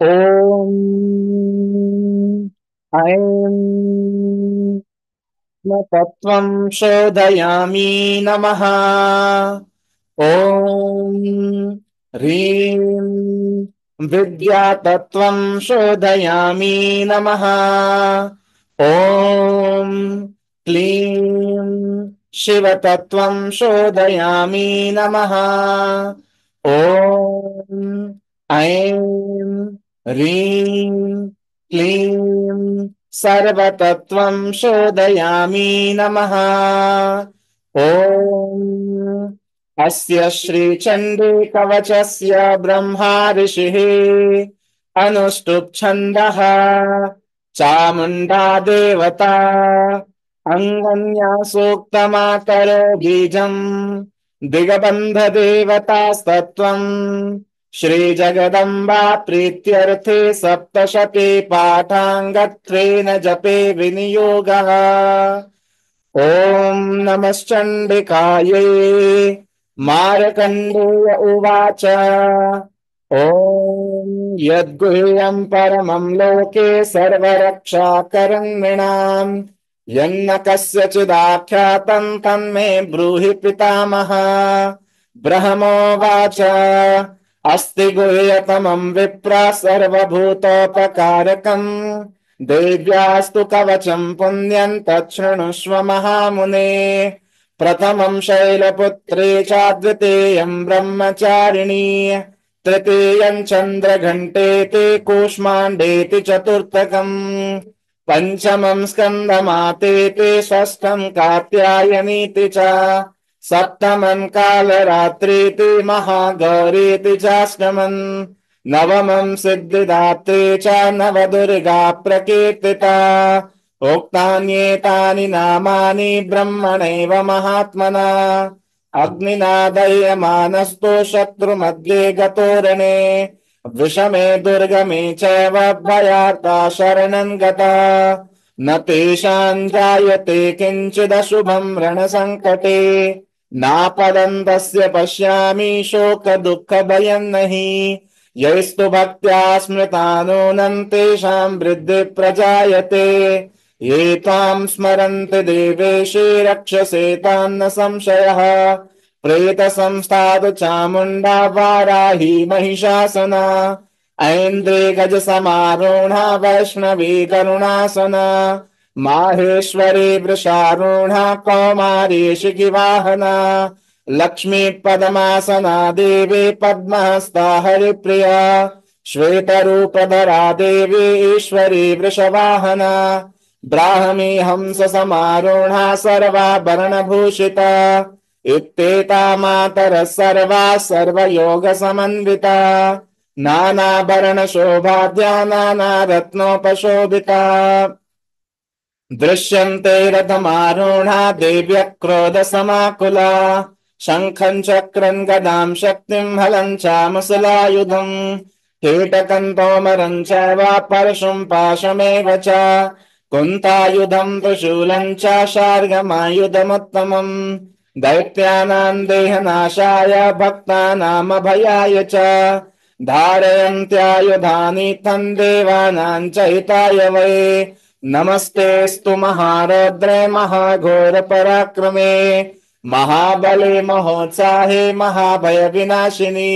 ॐ ऐं न तत्त्वं शोधयामि नमः। ॐ ह्रीं विद्यातत्त्वं शोधयामि नमः। ॐ क्लीं शिवतत्त्वं शोधयामि नमः। ॐ ऐं ह्रीं क्लीं सर्वतत्त्वं शोधयामि नमः। ॐ अस्य श्रीचण्डी कवचस्य ब्रह्मा ऋषिः अनुष्टुप् छन्दः चामुण्डा देवता अङ्गन्या सूक्तमातरो बीजम् दिगबन्ध देवतास्तत्त्वम् श्रीजगदम्बा प्रीत्यर्थे सप्तशते पाठाङ्गत्वेन जपे विनियोगः। ॐ नमश्चण्डिकायै। मार्कण्डेय उवाच ॐ यद्गुह्यं परमं लोके सर्वरक्षाकरन्नृणाम् यन्न कस्यचिदाख्यातं तन्मे ब्रूहि पितामह। ब्रह्मोवाच अस्ति गुह्यतमं विप्र सर्वभूतोपकारकम् देव्यास्तु कवचं पुण्यं तच्छृणुष्व महामुने। प्रथमं शैलपुत्री च द्वितीयं ब्रह्मचारिणी तृतीयं चन्द्रघण्टेति कूष्माण्डेति चतुर्थकम् पंचमं स्कन्दमातेति षष्ठं कात्यायनीति च सप्तमं कालरात्रीति महागौरीति चाष्टमम् नवमं सिद्धिदात्री च नवदुर्गा प्रकीर्तिता। उक्तान्येतानि नामानि ब्रह्मणैव महात्मना अग्निना दह्यमानस्तु शत्रुमध्ये गतोरणे विषमे दुर्गमे चैव भयार्ता शरणं गता न तेषां जायते किञ्चिदशुभं रणसङ्कटे नापदं तस्य पश्यामि शोक दुःख भयं नहि यैस्तु भक्त्या स्मृता नूनं तेषां वृद्धि प्रजायते ये त्वां स्मरन्ति देवेशे रक्षसे तान्न संशयः प्रेतसंस्थातु चामुण्डा वाराही महिषासना ऐन्द्री गजसमारूढा वैष्णवी करुणासना माहेश्वरी वृषारूढा कौमारी शिखिवाहना लक्ष्मी पद्मासना देवी पद्महस्ता हरिप्रिया श्वेतरूपधरा देवी ईश्वरी वृषवाहना ब्राह्मी हंस समारूढा सर्वाभरणभूषिता इत्येता मातरः सर्वा सर्वयोग समन्विता नानाभरण शोभाढ्या नानारत्नोपशोभिता दृश्यन्ते रथमारूढा देव्यः क्रोधसमाकुला शङ्खं चक्रं गदां शक्तिं हलं चामुसलायुधम् कीटकं तोमरं चैव परशुं पाशमेव च कुन्तायुधं त्रिशूलं च शार्ङ्गमायुधमुत्तमम् दैत्यानां देहनाशाय भक्तानामभयाय च धारयन्त्यायुधानि तं देवानां च हिताय वै नमस्तेऽस्तु महारौद्रे महाघोर पराक्रमे महाबले महोत्साहे महाभय विनाशिनी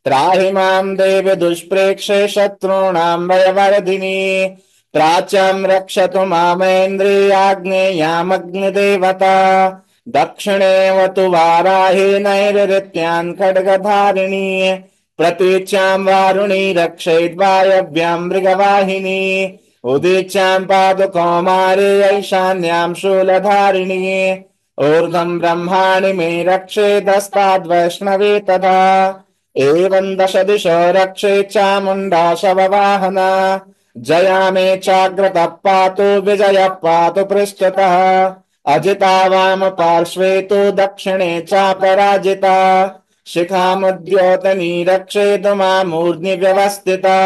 त्राहि मां देव दुष्प्रेक्षे शत्रूणां भयवर्धिनी प्राच्यं रक्षतु मामेन्द्रियाग्नेयामग्निदेवता दक्षिणेवतु वाराही नैऋत्यां खड्गधारिणी प्रतीच्यां वारुणी रक्षेद्वायव्यां मृगवाहिनी उदीच्यां पातु कौमारी ईशान्यां शूलधारिणी ऊर्ध्वं ब्रह्माणि मे रक्षेदस्ताद्वैष्णवी तथा एवं दश दिशो रक्षे चामुण्डा शववाहना जया मे चाग्रतः पातु विजयः पातु पृष्ठतः अजिता वाम पार्श्वे तु दक्षिणे चापराजिता शिखामुद्योतनी रक्षेतु मामूर्ध्नि व्यवस्थिता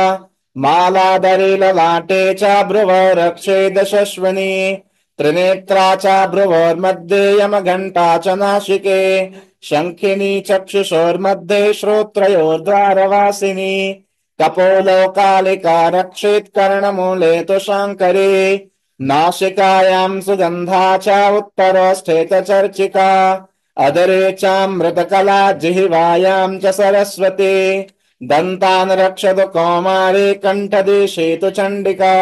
मालाधरे ललाटे च भ्रुवो रक्षेद शश्वनी त्रिनेत्रा च भ्रुवोर्मध्ये यमघण्टा च नासिके शङ्खिनी चक्षुषोर्मध्ये श्रोत्रयोर्द्वारवासिनी कपोलोकालिका रक्षेत् कर्णमूले तु शाङ्करी नासिकायां सुगन्धा च उत्तरोष्ठे च चर्चिका अदरे चामृतकला जिह्वायां च सरस्वती दन्तान् रक्षतु कौमारी कण्ठदेशे तु चण्डिका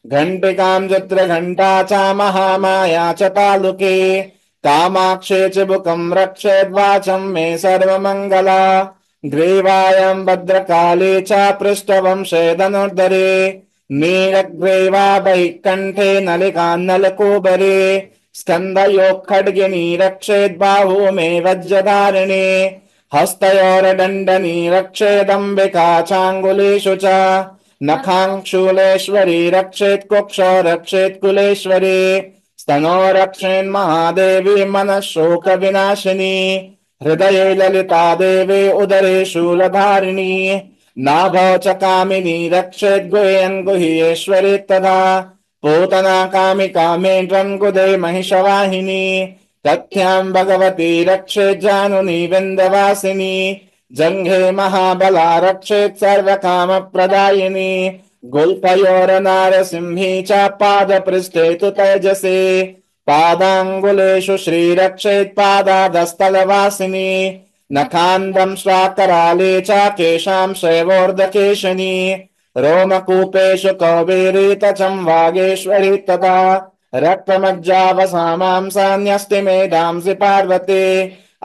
घण्टिकां चित्रघण्टा च महामाया च तालुके कामाक्षे च बुकं रक्षेद्वाचं मे सर्वमङ्गला ग्रीवायां भद्रकाली च पृष्ठवंशे धनुर्धरे नीलग्रीवा बहिःकण्ठे नलिकान्नलकूबरे स्कन्धयोः खड्गिनी रक्षेद्बाहु मे वज्रधारिणे हस्तयोर्दण्डनी रक्षेदम्बिका चाङ्गुलेषु च नखाङ्क्षूलेश्वरी रक्षेत् कुक्षो रक्षेत् कुलेश्वरी स्तनो रक्षेन्महादेवी मनः शोकविनाशिनी हृदये ललिता देवी उदरे शूलधारिणी नाभौ च कामिनी रक्षेत् गुह्यन् गुह्येश्वरी तथा पूतना कामिका मेढ्रन्गुदे महिषवाहिनी तथ्यां भगवती रक्षेत् जानुनी विन्ध्यवासिनी जङ्घे महाबला रक्षेत् सर्वकामप्रदायिनी गुल्फयोरनारसिंही च पादपृष्ठे तु तैजसे पादाङ्गुलेषु श्रीरक्षेत् पादादस्थलवासिनी नखान्दं श्वाकराले च केशां शैवोर्धकेशनी रोमकूपेषु कौबेरी तचं वागेश्वरी तथा रक्तमज्जावसामां सान्यस्ति मेधांसि पार्वती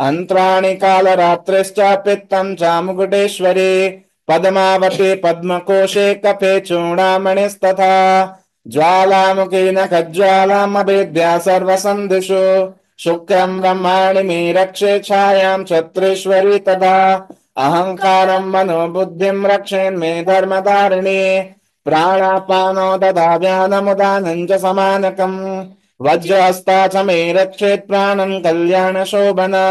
अन्त्राणि कालरात्रिश्च पित्तं च मुकुटेश्वरी पद्मावती पद्मकोशे कफे चूडामणिस्तथा ज्वालामुखी नखज्वालामभेद्या सर्वसन्धिषु शुक्रं ब्रह्माणि मे रक्षे छायां छत्रेश्वरी तथा अहङ्कारं मनोबुद्धिं रक्षेन्मे धर्मधारिणी प्राणापानो ददा व्यानमुदानं च समानकम् वज्रहस्ता च मे रक्षेत् प्राणं कल्याणशोभना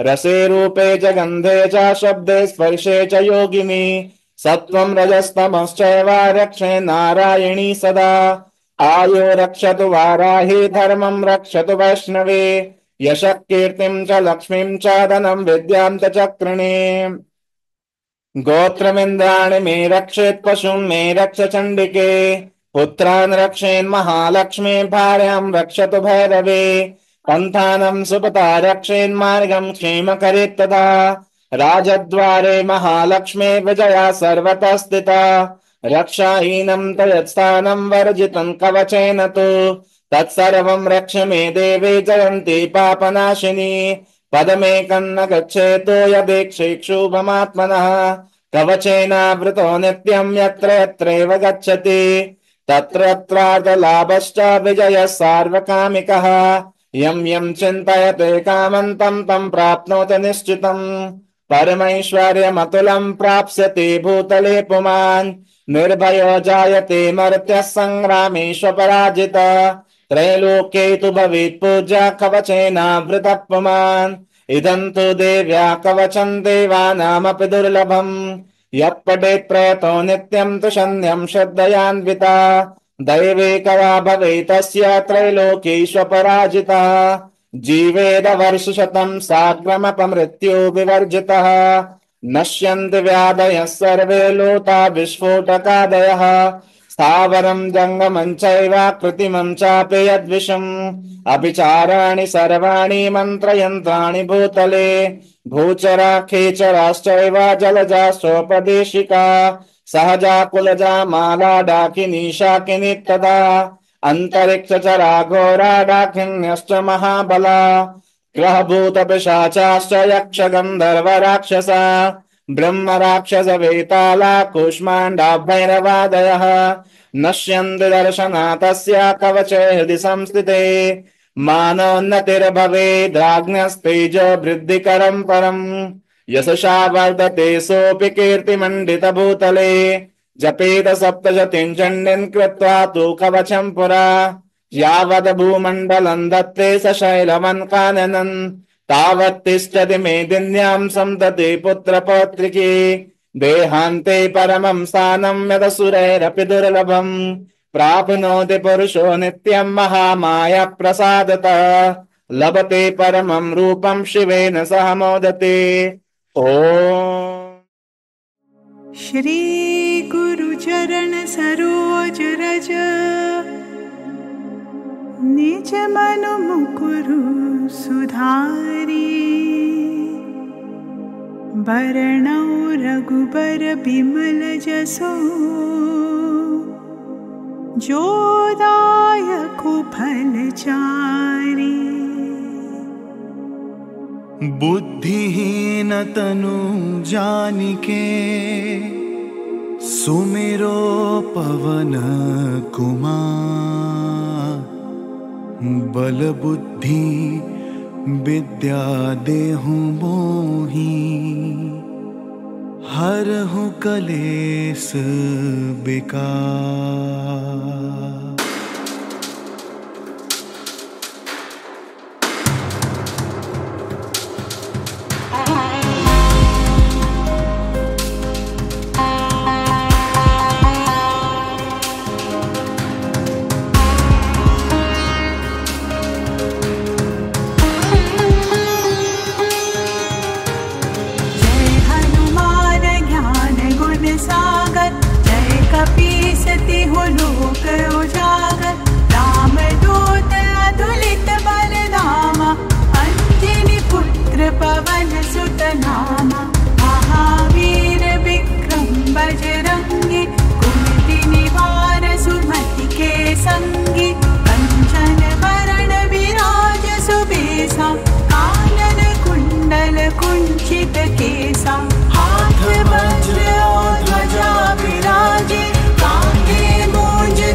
रसे रूपे च गन्धे च शब्दे स्पर्शे च योगिनी सत्वं रजस्तमश्चैव रक्षे नारायणी सदा आयो रक्षतु वाराही धर्मं रक्षतु वैष्णवी यशः कीर्तिं च लक्ष्मीं च धनं विद्यां च चक्रिणी गोत्रमिन्द्राणि मे रक्षेत् पशुं मे रक्ष चण्डिके पुत्रान् रक्षेन् महालक्ष्मी भार्यां रक्षतु भैरवे पन्थानं सुपता रक्षेन्मार्गं क्षेमकरेत् तथा राजद्वारे महालक्ष्मी विजया सर्वतः स्थिता रक्षाहीनं तयत्स्थानं वर्जितं कवचेन तु तत्सर्वं रक्ष मे देवी जयन्ती पापनाशिनी पदमेकं न गच्छेतो यदेक्षेक्षुभमात्मनः कवचेनावृतो नित्यं यत्र यत्रैव गच्छति तत्रत्रार्थलाभश्च विजयः सार्वकामिकः यं यं चिन्तयते कामं तं तं प्राप्नोति निश्चितम् परमैश्वर्यमतुलं प्राप्स्यति भूतले पुमान् निर्भयो जायते मर्त्यः सङ्ग्रामेष्वपराजितः त्रैलोक्ये तु भवेत् पूज्या कवचेनावृतः पुमान् इदं तु देव्या कवचं देवानामपि दुर्लभम् यः पठेत् प्रयतो नित्यं तु शन्यं श्रद्धयान्विता दैवेकया भवेत् तस्य त्रैलोक्येष्वपराजितः जीवेद वर्षशतं साग्रमपमृत्यु विवर्जितः नश्यन्ति व्याधयः सर्वे लोता विस्फोटकादयः स्थावरं जङ्गमं चैव कृत्रिमं चापि यद्विषम् अभिचाराणि सर्वाणि मन्त्रयन्त्राणि भूतले भूचरा खेचराश्चैव जलजाश्चोपदेशिका सहजा कुलजा माला डाकिनी शाकिनी तदा अन्तरिक्षचरा घोरा डाकिन्यश्च महाबला ग्रहभूतपिशाचाश्च यक्ष गन्धर्व राक्षसा ब्रह्म राक्षस वेताला कूष्माण्डा भैरवादयः नश्यन्ति दर्शनातस्य कवचे हृदि संस्थिते मानोन्नतिर्भवेद्राज्ञस्तेजो वृद्धिकरं परम् यशसा वर्धते सोऽपि कीर्तिमण्डितभूतले जपेत सप्तशतीं चण्डीं कृत्वा तु कवचं पुरा यावद् भूमण्डलं दत्ते स शैलवन्काननं तावत् तिष्ठति मेदिन्यां सन्तति पुत्रपौत्रिकी देहान्ते परमं स्थानं यदसुरैरपि दुर्लभम् प्राप्नोति पुरुषो नित्यं महामाया प्रसादतः लभते परमं रूपं शिवेन सह मोदते। ॐ श्री गुरु चरण सरोज रज निज मनु मुकुरु सुधारी बरनौ रघुबर बिमल जसो जो दायक फलचारी। बुद्धिहीन तनु जानिके सुमिरो पवन कुमार। बल बुद्धि विद्या देहु मोहि हरहु कलेस विकार। लोक उजागर राम दूत अतुलित बलधामा अंजनी पुत्र पवन सुत नामा। महावीर विक्रम बजरंगी कुमति निवार सुमति के संगी। कंचन वरण विराज सुबेसा कानन कुंडल कुंचित केसा। हाथ वज्र और ध्वजा विराजे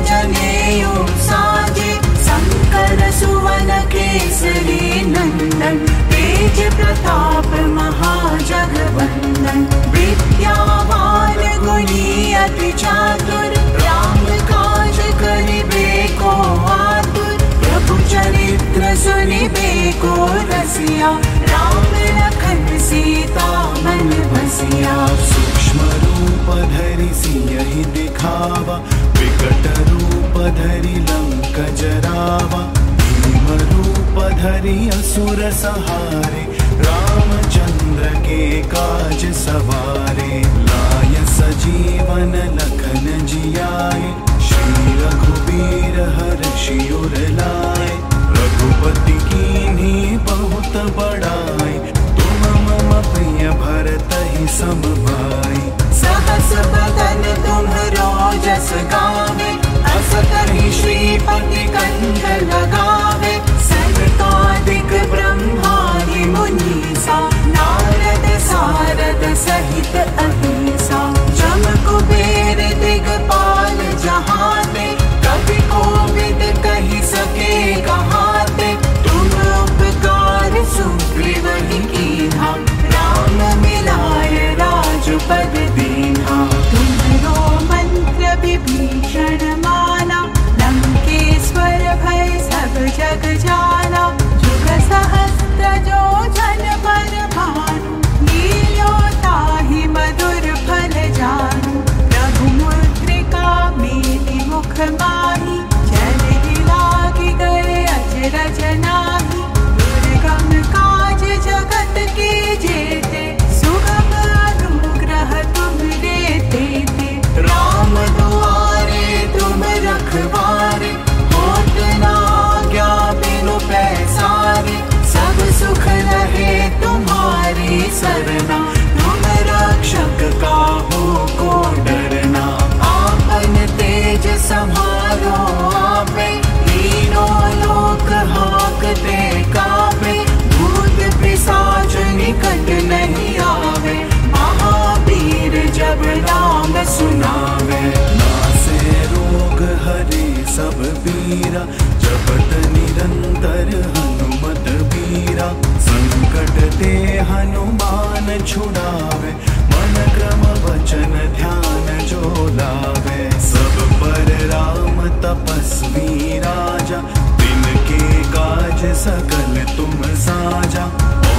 जनेऊ साजे। शंकर सुवन केसरी नंदन तेज प्रताप महाजगवंदन। विद्यावान गुणी अति चातुर राम काज करिबे को आतुर। प्रभु चरित्र सुनिबे को रसिया राम लखन सीता मन बसिया। सूक्ष्म रूप धरि सियहि दिखावा विकट रूप धरि लंक जरावा। भीम रूप धरि असुर संहारे रामचंद्र के काज सवारे। लाय सजीवन लखन जियाए श्री रघुबीर हर्षि उर लाए। रघुपति कीन्ही बहुत बड़ाई तुम मम प्रिय भरतहि सम भाई। सहस बदन तुम्हरो जस गावे अस कहि श्रीपति कंठ लगावे। सनकादिक ब्रह्मादि मुनीसा नारद सारद सहित अहिसा। जम कुबेर दिगपाल जहाते कवि कोविद कहि सके कहाते। तुम उपकार सुग्रीव ही कीन्हा राम मिलाय राजपद दीन्हा। तुम्हरो मंत्र विभीषण माना लंकेश्वर भय सब जग जाना। जुग सहस्त्र जो जन पर भानु लील्यो ताहि मधुर फल जानू। रघुमुद्रिका मेलि मुख माहि जलधि लागी गए अचरज नाही। दुर्गम काज जगत के जेते सुगम अनुग्रह तुम्हरे तेते। राम दुआरे तुम रखवारे होत न आज्ञा बिनु पैसारे। सब सुख रहे तुम्हारी सरना तुम रक्षक काहू को डरना। आपन तेज संभालो आपे तीनों लोक हांकते कापे। भूत पिशाच निकट नहीं आवे महावीर जब नाम सुनावे। नासे रोग हरे सब पीरा जपत निरंतर हनुमत बीरा। संकट ते हनुमान छुड़ावे मन क्रम वचन ध्यान जो लावे। सब पर राम तपस्वी राजा तिनके काज सकल तुम साजा।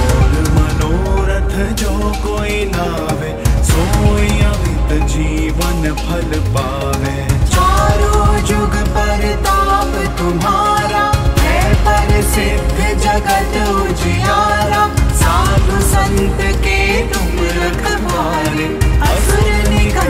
और मनोरथ जो कोई लावे सोई अमित जीवन फल पावे। चारों जुग परताप तुम्हारा है प्रसिद्ध जगत उजियारा। साधु संत के तुम रखवारे असुर निकट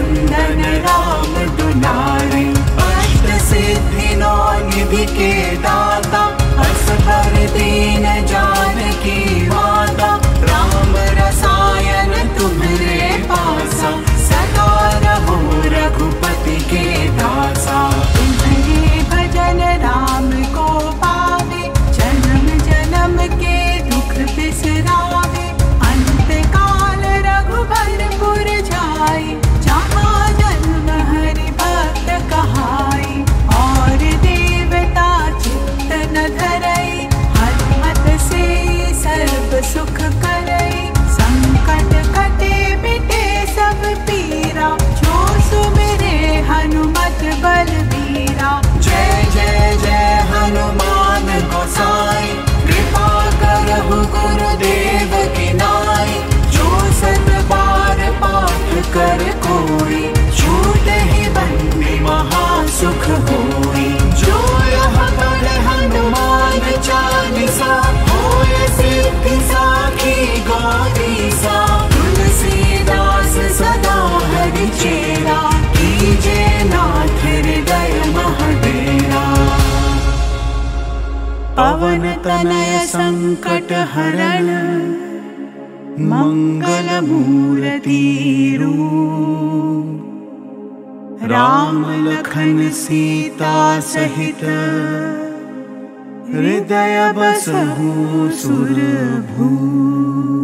दीसा तुलसीदास सदा हरि चेरा कीजे नाथ हृदय महडेरा पवन तनय संकट हरण मंगल मूर्ति रूप राम लखन सीता सहित हृदय बसहु सुरभूप।